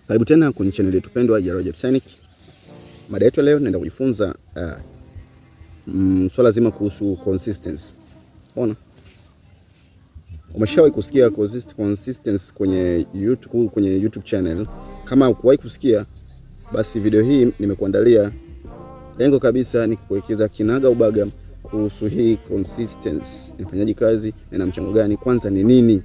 Karibu tena kwenye channel yetu pendwa ya Rajab Synic. Mada yetu leo naenda kujifunza swala zima kuhusu consistency. Ona, umeshawahi kusikia consistency kwenye YouTube channel? Kama hukuwahi kusikia, basi video hii nimekuandalia, lengo kabisa ni kukuelekeza kinaga ubaga kuhusu hii consistency. Inafanyaje kazi na ina mchango gani? Kwanza ni nini?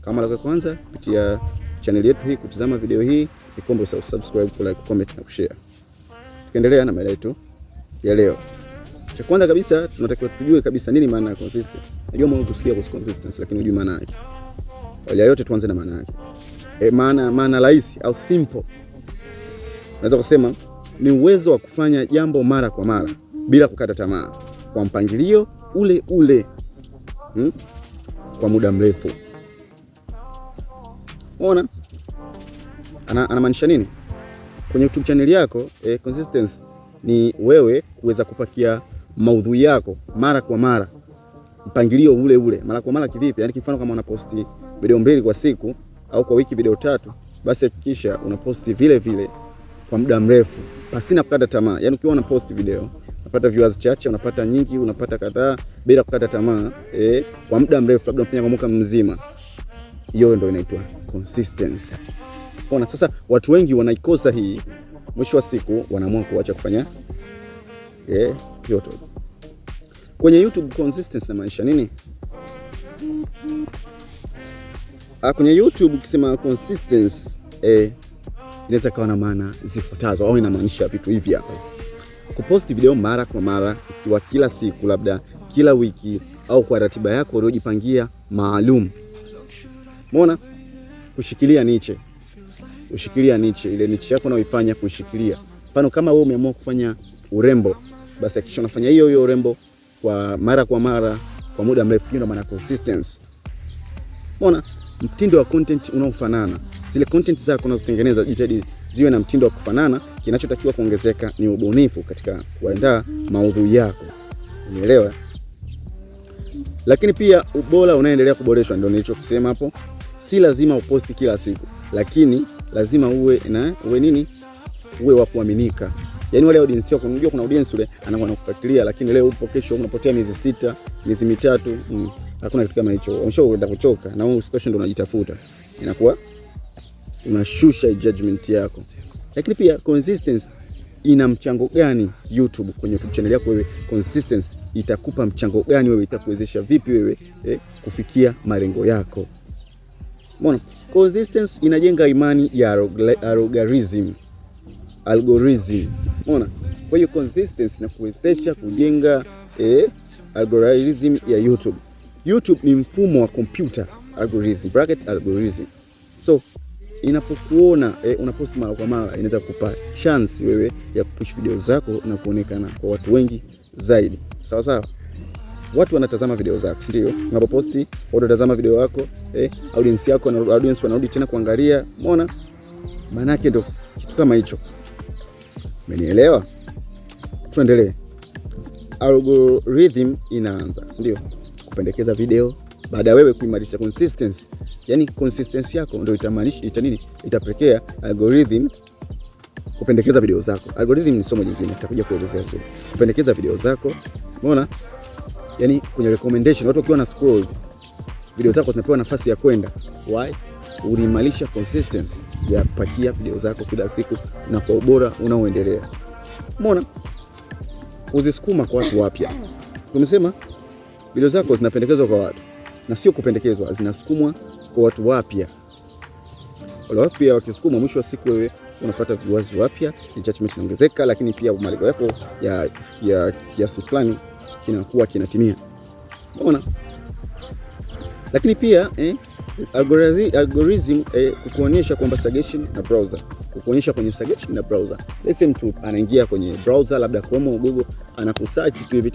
Kama la kwanza kupitia channel yetu hii kutazama video hii, nikombe usubscribe, like, comment na kushare. Tukiendelea na mada yetu ya leo. Cha kwanza kabisa tunatakiwa tujue kabisa nini maana ya consistency. Najua mwanzo kusikia kuhusu consistency lakini hujui maana yake. Wale yote tuanze na maana yake. Maana rahisi au simple. Naweza kusema ni uwezo wa kufanya jambo mara kwa mara bila kukata tamaa, kwa mpangilio ule ule, kwa muda mrefu. Ona, anamaanisha nini? Kwenye YouTube channel yako, consistency ni wewe kuweza kupakia maudhui yako mara kwa mara, mpangilio ule ule. Mara kwa mara kivipi? Yaani kifano kama unaposti video 2 kwa siku au kwa wiki video 3, basi hakikisha unaposti vile vile kwa muda mrefu pasina kukata tamaa. Yaani ukiwa unaposti video unapata viewers chache, unapata nyingi, unapata kadhaa bila kukata tamaa, kwa muda mrefu, labda unafanya kwa mwaka mzima. Hiyo ndio inaitwa consistency. Ona, sasa watu wengi wanaikosa hii, mwisho wa siku wanaamua kuacha kufanya yote. Kwenye YouTube consistency inamaanisha nini? Kwenye YouTube ukisema consistency, inaweza kuwa na maana zifuatazo au inamaanisha vitu hivi hapa. Kuposti video mara kwa mara, ikiwa kila siku, labda kila wiki, au kwa ratiba yako uliyojipangia maalum. Umeona? Kushikilia niche. Ushikilia niche, ile niche yako unaoifanya kushikilia. Mfano kama wewe umeamua kufanya urembo, basi hakikisha unafanya hiyo urembo kwa mara kwa muda mrefu. Hiyo ndio maana consistency. Umeona? Mtindo wa content unaofanana. Zile content zako unazotengeneza jitahidi ziwe na mtindo wa kufanana. Kinachotakiwa kuongezeka ni ubunifu katika kuandaa maudhui yako. Unielewa? Lakini pia ubora unaendelea kuboreshwa, ndio nilichokisema hapo. Si lazima uposti kila siku, lakini lazima uwe wa kuaminika. Yaani wale audience wako, unajua kuna audience ule anakufuatilia, lakini leo upo, kesho unapotea miezi 6, miezi 3, hakuna kitu kama hicho. Umeshaanza kuchoka na wewe situation ndio unajitafuta. Inakuwa unashusha judgment yako. Lakini pia consistency ina mchango gani YouTube kwenye YouTube channel yako wewe? Consistency itakupa mchango gani wewe? Itakuwezesha vipi wewe kufikia malengo yako? Umeona? Consistency inajenga imani ya algorithm. Umeona? Kwa hiyo consistency inakuwezesha kujenga algorithm ya YouTube. YouTube ni mfumo wa computer, algorithm. So inapokuona unaposti mara kwa mara, inaweza kukupa chance wewe ya kupush video zako na kuonekana kwa watu wengi zaidi. Sawa sawa? Watu wanatazama video zako, ndio. Unapoposti, watu wanatazama video yako, audience wanarudi tena kuangalia. Umeona? Maana yake ndio kitu kama hicho. Umenielewa? Tuendelee. Algorithm inaanza, ndio, kupendekeza video baada ya wewe kuimarisha consistency. Yaani consistency yako ndio itapelekea algorithm kupendekeza video zako. Algorithm ni somo jingine, tutakuja kuelezea tu. Kupendekeza video zako. Umeona? Yaani kwenye recommendation, watu wakiwa na scroll, video zako zinapewa nafasi ya kwenda. Why? Uliimarisha consistency ya kupakia video zako kila siku na kwa ubora unaoendelea. Umeona? Uzisukuma kwa watu wapya. Tumesema video zako zinapendekezwa kwa watu, na sio kupendekezwa, zinasukumwa kwa watu wapya. Wale wapya wakisukuma, mwisho wa siku wewe unapata viewers wapya, engagement inaongezeka, lakini pia malengo yako ya kiasi fulani kinatimia. Umeona? Lakini pia algorithm kukuonyesha kwamba suggestion na browser, kukuonyesha kwenye suggestion na browser. Let's say mtu anaingia kwenye browser, labda Chrome au Google, anakusearch tu hivi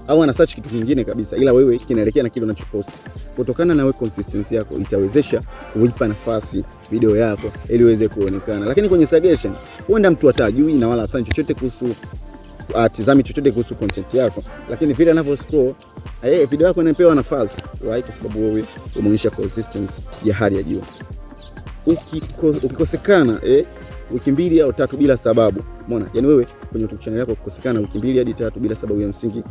au ana search kitu kingine kabisa, ila wewe kinaelekea na kile unachopost. Kutokana na wewe consistency yako itawezesha kuipa nafasi video yako ili iweze kuonekana. Lakini kwenye suggestion, huenda mtu atajui na wala afanye chochote kuhusu atizami chochote kuhusu content yako, lakini vile anavyo scroll video yako inapewa nafasi. Why? Kwa sababu wewe umeonyesha consistency ya hali ya juu. ukikosekana wiki 2 au 3 bila sababu, umeona? Yani wewe kwenye YouTube channel yako ukikosekana wiki 2 hadi 3 bila sababu ya msingi,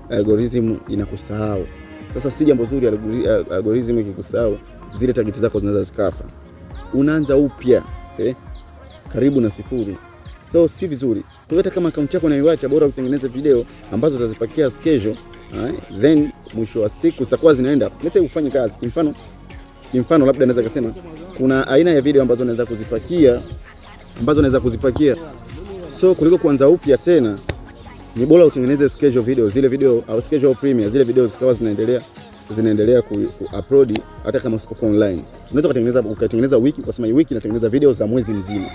algorithm inakusahau. Sasa si jambo zuri algorithm ikikusahau, zile target zako zinaweza zikafa. Unaanza upya karibu na sifuri. So si vizuri. Kwa hata kama account yako unaiacha, bora utengeneze video ambazo utazipakia schedule, then mwisho wa siku zitakuwa zinaenda. Let's say ufanye kazi. Mfano labda naweza kusema kuna aina ya video ambazo naweza kuzipakia. So kuliko kuanza upya tena, ni bora utengeneze schedule video, zile video au schedule premium, zile video zikawa zinaendelea ku-upload hata kama usipokuwa online. Unaweza ukatengeneza wiki, kwa sababu wiki inatengeneza video za mwezi mzima.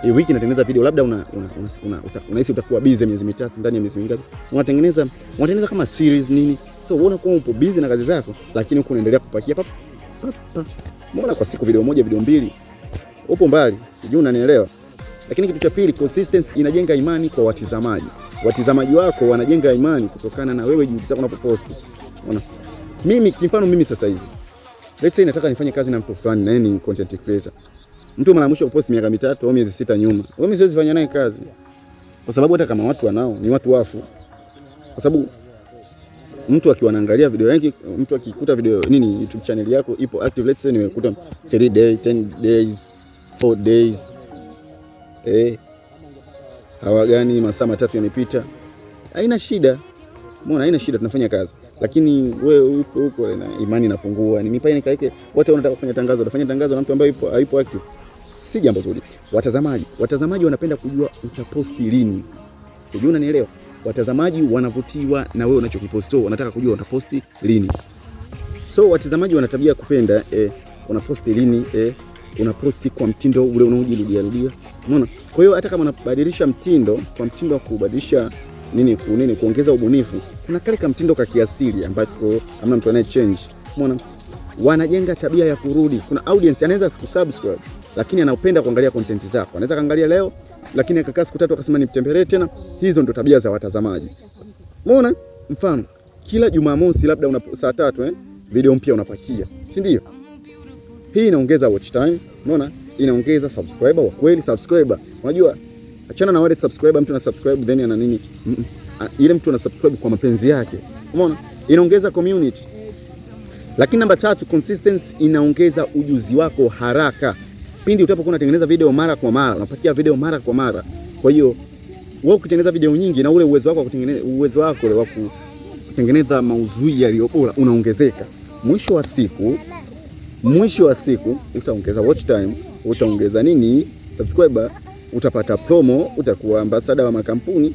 Hii wiki inatengeneza video, labda unahisi utakuwa busy miezi 3, ndani ya miezi mingapi unatengeneza kama series nini. So unaona kwa upo busy na kazi zako, lakini uko unaendelea kupakia mbona kwa siku video moja, video 2, upo mbali, sijui unanielewa. Lakini kitu cha pili, consistency inajenga imani kwa watazamaji. Watazamaji wako wanajenga imani kutokana na wewe juhudi zako unapopost. Unaona, mimi sasa hivi, let's say nataka nifanye kazi na mtu fulani, na yeye ni content creator. Mtu mara mwisho kupost miaka 3 au miezi 6 nyuma, mimi siwezi fanya naye kazi, kwa sababu hata kama watu wanao ni watu wafu. Kwa sababu mtu akiwa anaangalia video yake, mtu akikuta video YouTube channel yako ipo active, let's say nimekuta 3 days, 10 days, 4 days, hawa gani masaa 3 yamepita, haina shida. Mbona haina shida, tunafanya kazi. Lakini wewe uko na imani inapungua, ni mipai nikaeke wote wanataka kufanya tangazo, utafanya tangazo na mtu ambaye haipo active, si jambo zuri. Watazamaji wanapenda kujua utaposti lini. Sijui unanielewa? Watazamaji wanavutiwa na wewe unachokipost, wanataka kujua utaposti lini. So watazamaji wana tabia kupenda unaposti lini, unaposti kwa mtindo ule unaojirudia. Unaona? Kwa hiyo hata kama unabadilisha mtindo kwa mtindo wa kubadilisha kuongeza ubunifu, kuna kale kama mtindo ka kiasili ambacho hamna mtu anaye change. Umeona? Wanajenga tabia ya kurudi. Kuna audience anaweza sikusubscribe, lakini anaupenda kuangalia content zako. Anaweza kaangalia leo, lakini akakaa siku 3 akasema nitembelee tena. Hizo ndo tabia za watazamaji. Umeona? Mfano, kila Jumamosi labda una saa 3 video mpya unapakia, si ndio? Hii inaongeza watch time, umeona? Inaongeza subscriber wa kweli. Subscriber, unajua, achana na wale subscriber, mtu ana subscribe then ana nini? Ile mtu ana subscribe kwa mapenzi yake. Umeona? Inaongeza community. Lakini namba 3, consistency inaongeza ujuzi wako haraka. Pindi utapokuwa unatengeneza video mara kwa mara, unapakia video mara kwa mara. Kwa hiyo wewe ukitengeneza video nyingi, na ule uwezo wako wa kutengeneza maudhui yaliyo bora unaongezeka. Mwisho wa siku utaongeza watch time, utaongeza subscriber, utapata promo, utakuwa ambassador wa makampuni.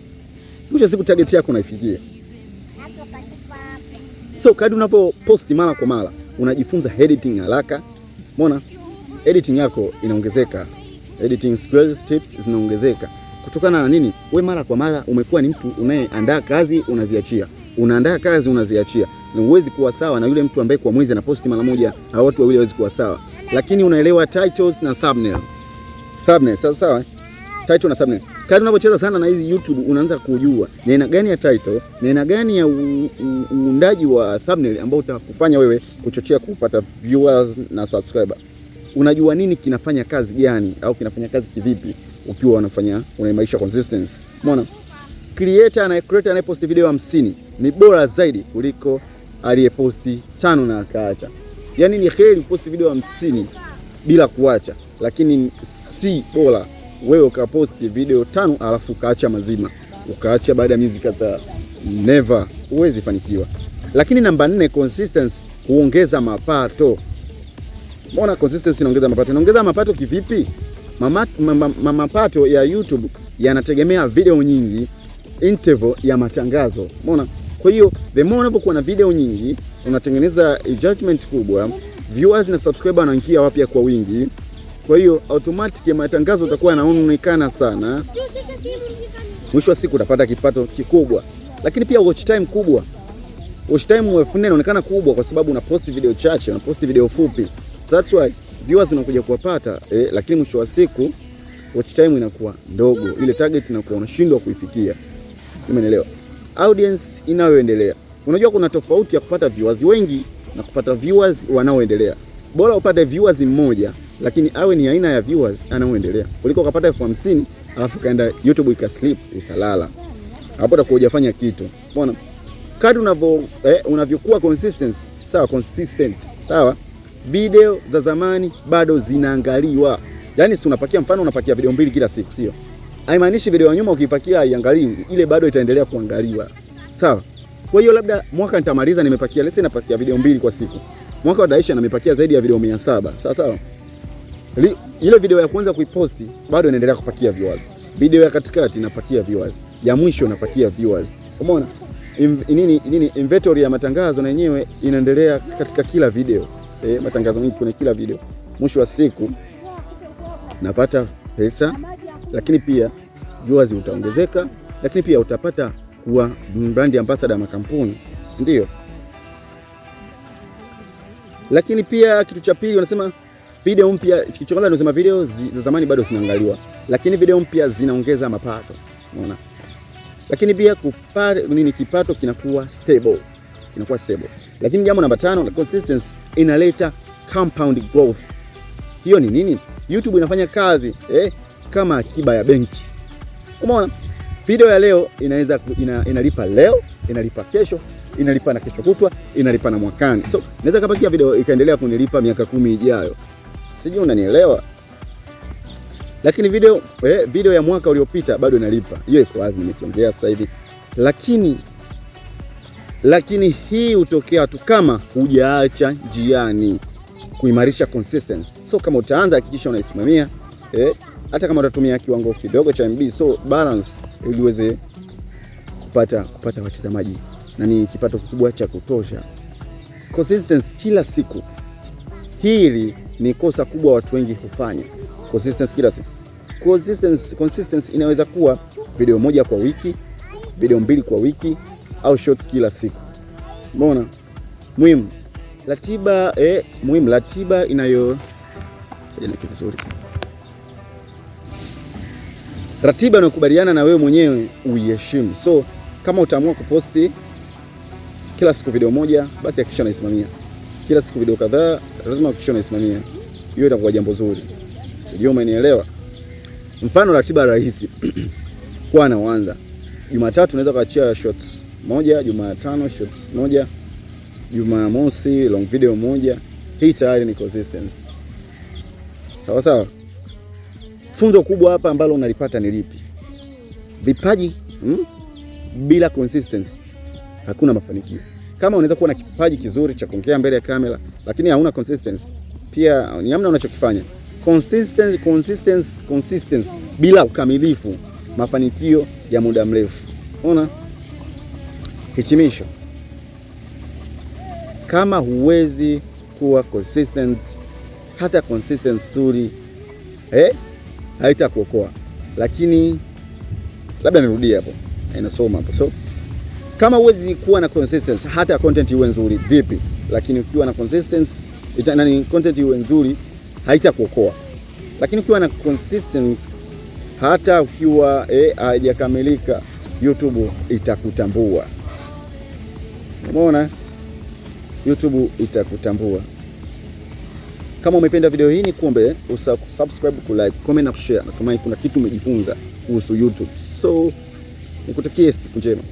Mwisho siku target yako unaifikia. So kadri unapoposti mara kwa mara, unajifunza editing haraka. Umeona? Editing yako inaongezeka. Editing skills, tips zinaongezeka. Kutokana na nini? Wewe mara kwa mara umekuwa ni mtu unayeandaa kazi unaziachia. Unaandaa kazi unaziachia. Na huwezi kuwa sawa na yule mtu ambaye kwa mwezi anaposti mara moja. Hao watu wawili hawezi kuwa sawa. Lakini unaelewa titles na thumbnail. Sawa? Title na thumbnail. Kadri unapocheza sana na hizi YouTube, unaanza kujua ni aina gani ya title, ni aina gani ya uundaji wa thumbnail ambao utakufanya wewe kuchochea kupata viewers na subscriber. Unajua nini kinafanya kazi gani au kinafanya kazi kivipi ukiwa unaimarisha consistency. Umeona? Creator anayeposti video 50 ni bora zaidi kuliko aliyeposti 5 na akaacha. Yaani ni heri kuposti video 50 bila kuacha, lakini si bora wewe ukaposti video 5 alafu ukaacha mazima. Ukaacha baada ya miezi kadhaa. Never, huwezi fanikiwa. Lakini namba 4, consistency huongeza mapato. Mbona consistency inaongeza mapato? Inaongeza mapato kivipi? Mapato ya YouTube yanategemea video nyingi, interval ya matangazo. Umeona? Kwa hiyo the more unapokuwa na video nyingi, unatengeneza engagement kubwa, viewers na subscriber wanaingia wapya kwa wingi. Kwa hiyo automatic ya matangazo utakuwa yanaonekana sana. Mwisho wa siku utapata kipato kikubwa. Lakini pia watch time kubwa. Watch time inaonekana kubwa kwa sababu unaposti video chache, unaposti video fupi. That's why viewers unakuja kuwapata, lakini mwisho wa siku watch time inakuwa ndogo. Ile target inakuwa unashindwa kuifikia. Umeelewa? Audience inayoendelea. Unajua kuna tofauti ya kupata viewers wengi na kupata viewers wanaoendelea. Bora upate viewers mmoja lakini awe ni aina ya viewers anaoendelea, kuliko ukapata 50,000 alafu kaenda YouTube ikaslip ikalala. Hapo utakuwa hujafanya kitu. Umeona? Kadri unavyokuwa consistent, sawa, video za zamani bado zinaangaliwa. Yaani si unapakia, mfano unapakia video 2 kila siku, sio? Haimaanishi video ya nyuma ukipakia haiangaliwi, ile bado itaendelea kuangaliwa. Sawa? Kwa hiyo labda mwaka nitamaliza nimepakia, let's say napakia video 2 kwa siku. Mwaka utaisha na nimepakia zaidi ya video 700. Sawa? Ile video ya kwanza kuiposti bado inaendelea kupakia viewers. Video ya katikati inapakia viewers. Ya mwisho inapakia viewers. Umeona? Inventory ya matangazo na yenyewe inaendelea katika kila video. Matangazo mengi kwenye kila video. Mwisho wa siku napata pesa, lakini pia viewers utaongezeka, lakini pia utapata kuwa brand ambassador ya makampuni, si ndio? Lakini pia kitu cha pili wanasema video mpya, kitu cha kwanza tunasema video za zamani bado zinaangaliwa, lakini video mpya zinaongeza mapato. Unaona? Lakini pia kipato kinakuwa stable. Lakini jambo namba 5, consistency inaleta compound growth. Hiyo ni nini? YouTube inafanya kazi kama akiba ya benki. Umeona? Video ya leo inaweza inalipa leo, inalipa kesho, inalipa na kesho kutwa, inalipa na mwakani. So, naweza kapakia video ikaendelea kunilipa miaka 10 ijayo. Sijui unanielewa? Lakini video ya mwaka uliopita bado inalipa. Hiyo iko wazi, nimeongea sasa hivi. Lakini hii hutokea tu kama hujaacha njiani kuimarisha consistency. So kama utaanza, hakikisha unaisimamia, hata kama utatumia kiwango kidogo cha MB, so balance ili uweze kupata watazamaji na ni kipato kikubwa cha kutosha. Consistency kila siku. Hili ni kosa kubwa watu wengi hufanya. Consistency kila siku. Consistency inaweza kuwa video 1 kwa wiki, video 2 kwa wiki au shorts kila siku. Umeona? Muhimu ratiba inayo vizuri. Ratiba inakubaliana na wewe mwenyewe uiheshimu. So kama utaamua kuposti kila siku video 1, basi hakikisha unaisimamia. Kila siku video kadhaa, lazima hakikisha unaisimamia. Hiyo itakuwa jambo zuri. Sio, umenielewa? Mfano ratiba rahisi. Kwa anaanza Jumatatu unaweza kuachia shorts 1, Jumatano shorts 1, Jumamosi long video 1. Hii tayari ni consistency. Sawa. Funzo kubwa hapa ambalo unalipata ni lipi? Vipaji bila consistency hakuna mafanikio. Kama unaweza kuwa na kipaji kizuri cha kuongea mbele ya kamera, lakini hauna consistency, pia ni namna unachokifanya. Consistency bila ukamilifu, mafanikio ya muda mrefu. Unaona? Hitimisho. Kama huwezi kuwa consistent, hata consistency nzuri haitakuokoa. Lakini labda nirudie hapo. Inasoma hapo. So kama huwezi kuwa na consistency, hata content iwe nzuri vipi, lakini ukiwa na consistency content iwe nzuri haitakuokoa. Lakini ukiwa na consistency, hata ukiwa haijakamilika, YouTube itakutambua. Umeona? YouTube itakutambua. Kama umependa video hii, ni kuombe usubscribe, kulike, comment na kushare. Natumai kuna kitu umejifunza kuhusu YouTube. So nikutakie siku njema.